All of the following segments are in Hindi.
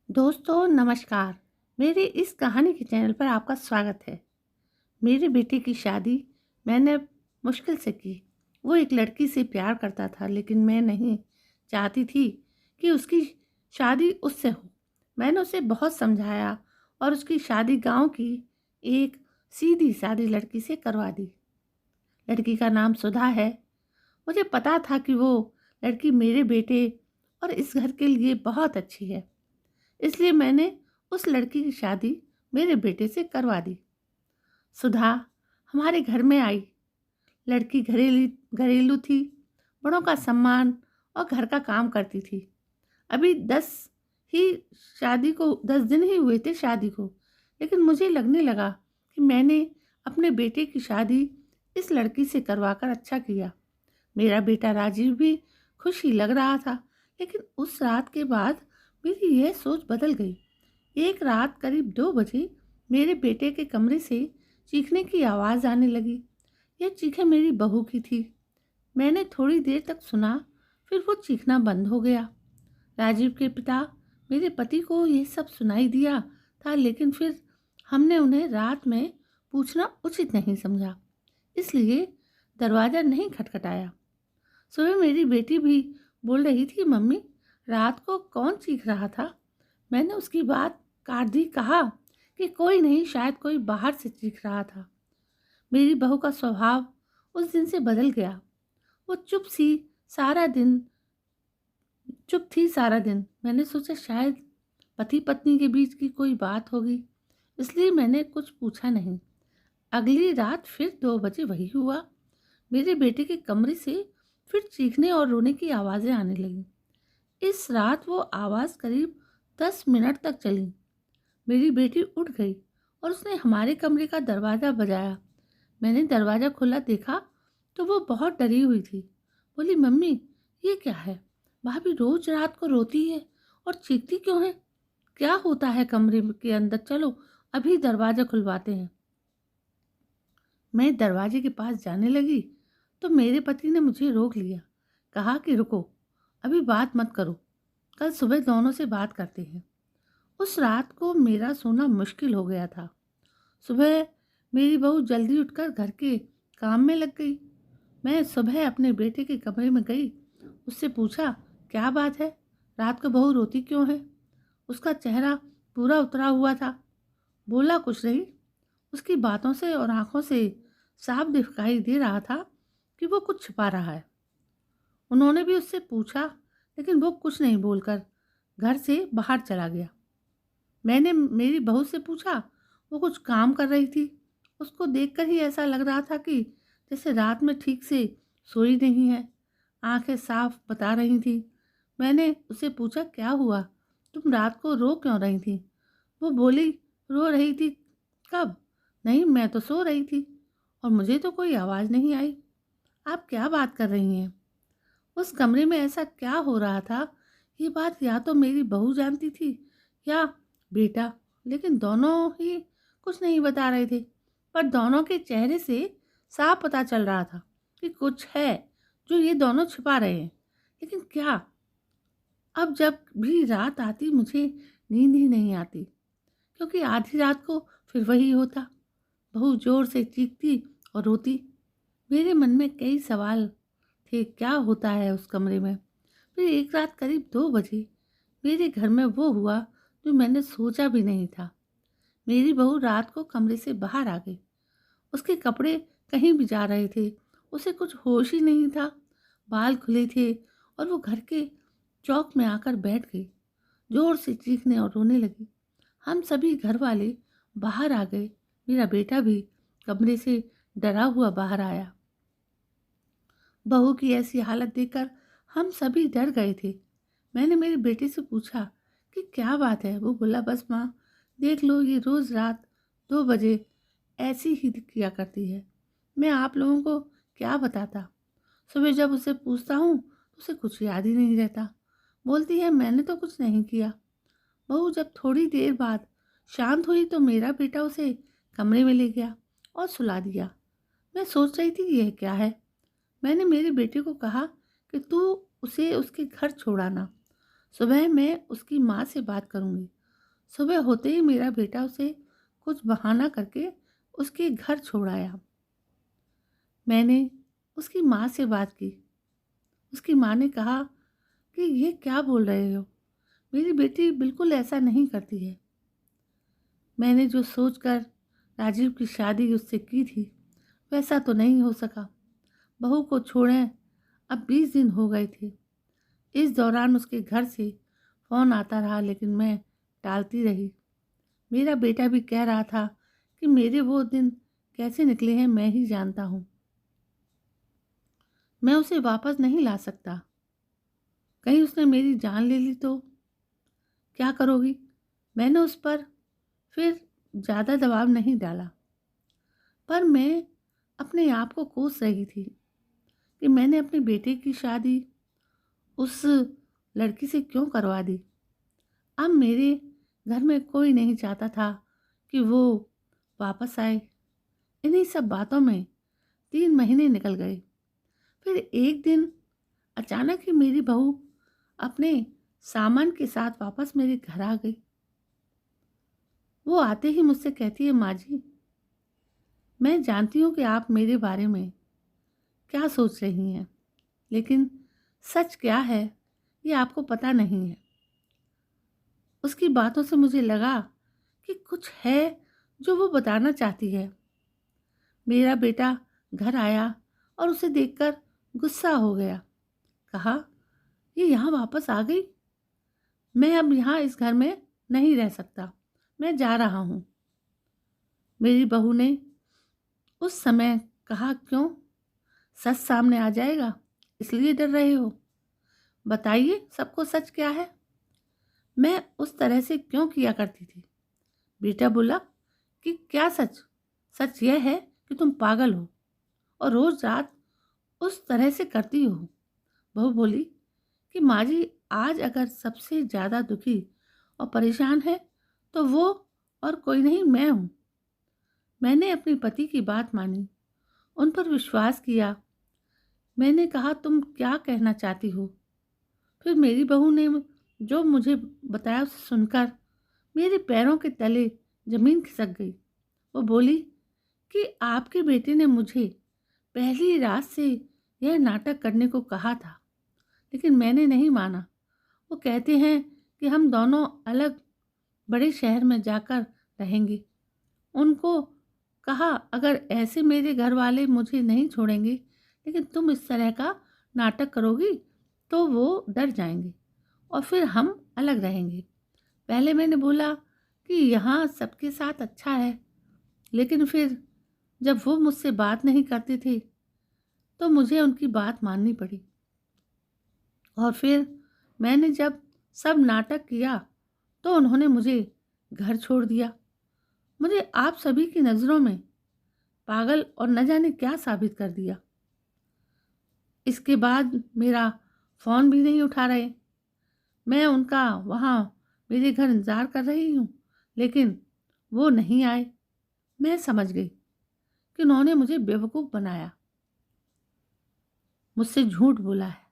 दोस्तों नमस्कार। मेरे इस कहानी के चैनल पर आपका स्वागत है। मेरे बेटे की शादी मैंने मुश्किल से की। वो एक लड़की से प्यार करता था, लेकिन मैं नहीं चाहती थी कि उसकी शादी उससे हो। मैंने उसे बहुत समझाया और उसकी शादी गांव की एक सीधी सादी लड़की से करवा दी। लड़की का नाम सुधा है। मुझे पता था कि वो लड़की मेरे बेटे और इस घर के लिए बहुत अच्छी है, इसलिए मैंने उस लड़की की शादी मेरे बेटे से करवा दी। सुधा हमारे घर में आई। लड़की घरेलू थी, बड़ों का सम्मान और घर का काम करती थी। अभी ही 10 दिन ही हुए थे शादी को, लेकिन मुझे लगने लगा कि मैंने अपने बेटे की शादी इस लड़की से करवाकर अच्छा किया। मेरा बेटा राजीव भी खुश ही लग रहा था, लेकिन उस रात के बाद मेरी यह सोच बदल गई। एक रात करीब 2 बजे मेरे बेटे के कमरे से चीखने की आवाज़ आने लगी। यह चीखें मेरी बहू की थी। मैंने थोड़ी देर तक सुना, फिर वो चीखना बंद हो गया। राजीव के पिता मेरे पति को यह सब सुनाई दिया था, लेकिन फिर हमने उन्हें रात में पूछना उचित नहीं समझा, इसलिए दरवाज़ा नहीं खटखटाया। सुबह मेरी बेटी भी बोल रही थी, मम्मी रात को कौन चीख रहा था? मैंने उसकी बात काट दी, कहा कि कोई नहीं, शायद कोई बाहर से चीख रहा था। मेरी बहू का स्वभाव उस दिन से बदल गया। वो सारा दिन चुप थी सारा दिन। मैंने सोचा शायद पति पत्नी के बीच की कोई बात होगी, इसलिए मैंने कुछ पूछा नहीं। अगली रात फिर 2 बजे वही हुआ। मेरे बेटे के कमरे से फिर चीखने और रोने की आवाज़ें आने लगीं। इस रात वो आवाज़ करीब 10 मिनट तक चली। मेरी बेटी उठ गई और उसने हमारे कमरे का दरवाज़ा बजाया। मैंने दरवाज़ा खुला देखा तो वो बहुत डरी हुई थी। बोली, मम्मी ये क्या है? भाभी रोज रात को रोती है और चीखती क्यों है? क्या होता है कमरे के अंदर? चलो अभी दरवाज़ा खुलवाते हैं। मैं दरवाजे के पास जाने लगी तो मेरे पति ने मुझे रोक लिया। कहा कि रुको, अभी बात मत करो, कल सुबह दोनों से बात करते हैं। उस रात को मेरा सोना मुश्किल हो गया था। सुबह मेरी बहू जल्दी उठकर घर के काम में लग गई। मैं सुबह अपने बेटे के कमरे में गई, उससे पूछा, क्या बात है? रात को बहू रोती क्यों है? उसका चेहरा पूरा उतरा हुआ था। बोला कुछ नहीं। उसकी बातों से और आंखों से साफ दिखाई दे रहा था कि वो कुछ छिपा रहा है। उन्होंने भी उससे पूछा, लेकिन वो कुछ नहीं बोलकर घर से बाहर चला गया। मैंने मेरी बहू से पूछा, वो कुछ काम कर रही थी। उसको देखकर ही ऐसा लग रहा था कि जैसे रात में ठीक से सोई नहीं है। आंखें साफ बता रही थी। मैंने उसे पूछा, क्या हुआ? तुम रात को रो क्यों रही थी? वो बोली, रो रही थी? कब? नहीं, मैं तो सो रही थी और मुझे तो कोई आवाज़ नहीं आई। आप क्या बात कर रही हैं? उस कमरे में ऐसा क्या हो रहा था? ये बात या तो मेरी बहू जानती थी या बेटा, लेकिन दोनों ही कुछ नहीं बता रहे थे। पर दोनों के चेहरे से साफ पता चल रहा था कि कुछ है जो ये दोनों छिपा रहे हैं, लेकिन क्या? अब जब भी रात आती मुझे नींद ही नहीं आती, क्योंकि आधी रात को फिर वही होता। बहू जोर से चीखती और रोती। मेरे मन में कई सवाल थे, क्या होता है उस कमरे में? फिर एक रात करीब 2 बजे मेरे घर में वो हुआ जो मैंने सोचा भी नहीं था। मेरी बहू रात को कमरे से बाहर आ गई। उसके कपड़े कहीं भी जा रहे थे। उसे कुछ होश ही नहीं था। बाल खुले थे और वो घर के चौक में आकर बैठ गई। जोर से चीखने और रोने लगी। हम सभी घर वाले बाहर आ गए। मेरा बेटा भी कमरे से डरा हुआ बाहर आया। बहू की ऐसी हालत देखकर हम सभी डर गए थे। मैंने मेरे बेटे से पूछा कि क्या बात है? वो बोला, बस माँ, देख लो, ये रोज़ रात 2 बजे ऐसी ही किया करती है। मैं आप लोगों को क्या बताता? सुबह जब उसे पूछता हूँ तो उसे कुछ याद ही नहीं रहता। बोलती है, मैंने तो कुछ नहीं किया। बहू जब थोड़ी देर बाद शांत हुई तो मेरा बेटा उसे कमरे में ले गया और सुला दिया। मैं सोच रही थी, यह क्या है? मैंने मेरे बेटे को कहा कि तू उसे उसके घर छोड़ आना। सुबह मैं उसकी माँ से बात करूँगी। सुबह होते ही मेरा बेटा उसे कुछ बहाना करके उसके घर छोड़ आया। मैंने उसकी माँ से बात की। उसकी माँ ने कहा कि ये क्या बोल रहे हो? मेरी बेटी बिल्कुल ऐसा नहीं करती है। मैंने जो सोचकर राजीव की शादी उससे की थी, वैसा तो नहीं हो सका। बहू को छोड़े अब 20 दिन हो गए थे। इस दौरान उसके घर से फ़ोन आता रहा, लेकिन मैं टालती रही। मेरा बेटा भी कह रहा था कि मेरे वो दिन कैसे निकले हैं मैं ही जानता हूँ। मैं उसे वापस नहीं ला सकता। कहीं उसने मेरी जान ले ली तो क्या करोगी? मैंने उस पर फिर ज़्यादा दबाव नहीं डाला, पर मैं अपने आप को कोस रही थी कि मैंने अपने बेटे की शादी उस लड़की से क्यों करवा दी। अब मेरे घर में कोई नहीं चाहता था कि वो वापस आए। इन्हीं सब बातों में 3 महीने निकल गए। फिर एक दिन अचानक ही मेरी बहू अपने सामान के साथ वापस मेरे घर आ गई। वो आते ही मुझसे कहती है, माँ जी, मैं जानती हूँ कि आप मेरे बारे में क्या सोच रही हैं, लेकिन सच क्या है ये आपको पता नहीं है। उसकी बातों से मुझे लगा कि कुछ है जो वो बताना चाहती है। मेरा बेटा घर आया और उसे देखकर गुस्सा हो गया। कहा, ये यहाँ वापस आ गई? मैं अब यहाँ इस घर में नहीं रह सकता, मैं जा रहा हूँ। मेरी बहू ने उस समय कहा, क्यों? सच सामने आ जाएगा इसलिए डर रहे हो? बताइए सबको सच क्या है। मैं उस तरह से क्यों किया करती थी? बेटा बोला कि क्या सच? सच यह है कि तुम पागल हो और रोज रात उस तरह से करती हो। बहू बोली कि माँ जी, आज अगर सबसे ज़्यादा दुखी और परेशान है तो वो और कोई नहीं, मैं हूँ। मैंने अपने पति की बात मानी, उन पर विश्वास किया। मैंने कहा, तुम क्या कहना चाहती हो? फिर मेरी बहू ने जो मुझे बताया उसे सुनकर मेरे पैरों के तले जमीन खिसक गई। वो बोली कि आपके बेटे ने मुझे पहली रात से यह नाटक करने को कहा था, लेकिन मैंने नहीं माना। वो कहते हैं कि हम दोनों अलग बड़े शहर में जाकर रहेंगे। उनको कहा, अगर ऐसे मेरे घर वाले मुझे नहीं छोड़ेंगे, लेकिन तुम इस तरह का नाटक करोगी तो वो डर जाएंगे और फिर हम अलग रहेंगे। पहले मैंने बोला कि यहाँ सबके साथ अच्छा है, लेकिन फिर जब वो मुझसे बात नहीं करते थे तो मुझे उनकी बात माननी पड़ी। और फिर मैंने जब सब नाटक किया तो उन्होंने मुझे घर छोड़ दिया। मुझे आप सभी की नज़रों में पागल और न जाने क्या साबित कर दिया। इसके बाद मेरा फ़ोन भी नहीं उठा रहे। मैं उनका वहाँ मेरे घर इंतज़ार कर रही हूँ, लेकिन वो नहीं आए। मैं समझ गई कि उन्होंने मुझे बेवकूफ़ बनाया, मुझसे झूठ बोला है।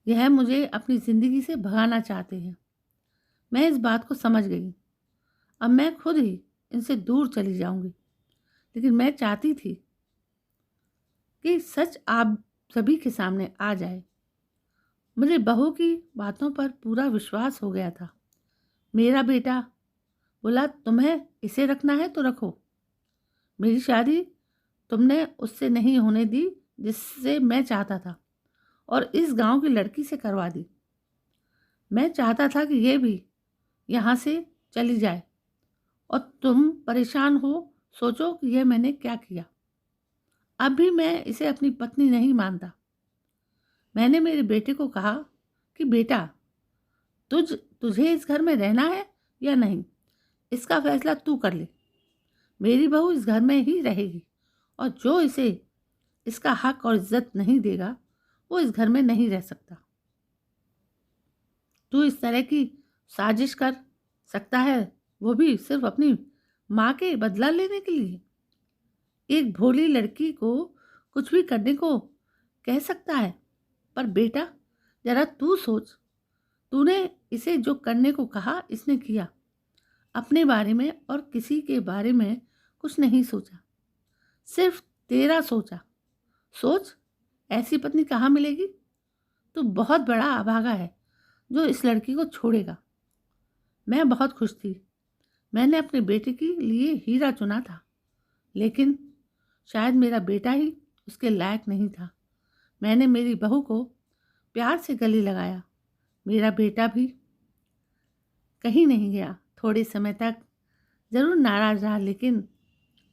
यह मुझे अपनी ज़िंदगी से भगाना चाहते हैं। मैं इस बात को समझ गई। अब मैं खुद ही इनसे दूर चली जाऊंगी, लेकिन मैं चाहती थी कि सच आप सभी के सामने आ जाए। मुझे बहू की बातों पर पूरा विश्वास हो गया था। मेरा बेटा बोला, तुम्हें इसे रखना है तो रखो। मेरी शादी तुमने उससे नहीं होने दी जिससे मैं चाहता था, और इस गांव की लड़की से करवा दी। मैं चाहता था कि ये भी यहाँ से चली जाए और तुम परेशान हो, सोचो कि यह मैंने क्या किया। अब भी मैं इसे अपनी पत्नी नहीं मानता। मैंने मेरे बेटे को कहा कि बेटा, तुझे इस घर में रहना है या नहीं, इसका फैसला तू कर ले। मेरी बहू इस घर में ही रहेगी, और जो इसे इसका हक और इज्जत नहीं देगा वो इस घर में नहीं रह सकता। तू इस तरह की साजिश कर सकता है, वो भी सिर्फ अपनी माँ के बदला लेने के लिए। एक भोली लड़की को कुछ भी करने को कह सकता है, पर बेटा, जरा तू सोच, तूने इसे जो करने को कहा इसने किया। अपने बारे में और किसी के बारे में कुछ नहीं सोचा, सिर्फ तेरा सोचा। सोच, ऐसी पत्नी कहाँ मिलेगी? तू बहुत बड़ा अभागा है जो इस लड़की को छोड़ेगा। मैं बहुत खुश थी। मैंने अपने बेटे के लिए हीरा चुना था, लेकिन शायद मेरा बेटा ही उसके लायक नहीं था। मैंने मेरी बहू को प्यार से गले लगाया। मेरा बेटा भी कहीं नहीं गया। थोड़े समय तक ज़रूर नाराज़ रहा, लेकिन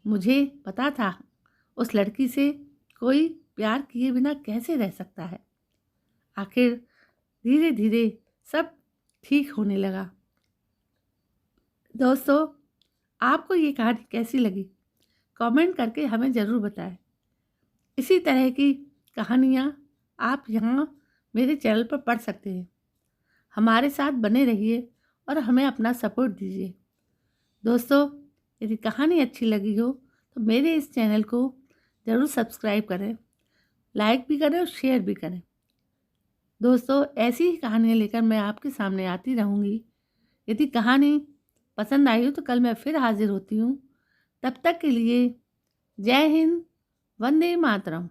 मुझे पता था उस लड़की से कोई प्यार किए बिना कैसे रह सकता है। आखिर धीरे धीरे सब ठीक होने लगा। दोस्तों, आपको ये कहानी कैसी लगी? कमेंट करके हमें ज़रूर बताएं। इसी तरह की कहानियाँ आप यहाँ मेरे चैनल पर पढ़ सकते हैं। हमारे साथ बने रहिए और हमें अपना सपोर्ट दीजिए। दोस्तों, यदि कहानी अच्छी लगी हो तो मेरे इस चैनल को ज़रूर सब्सक्राइब करें, लाइक भी करें और शेयर भी करें। दोस्तों, ऐसी ही कहानियाँ लेकर मैं आपके सामने आती रहूँगी। यदि कहानी पसंद आई हो तो कल मैं फिर हाजिर होती हूँ। तब तक के लिए जय हिंद, वंदे मातरम।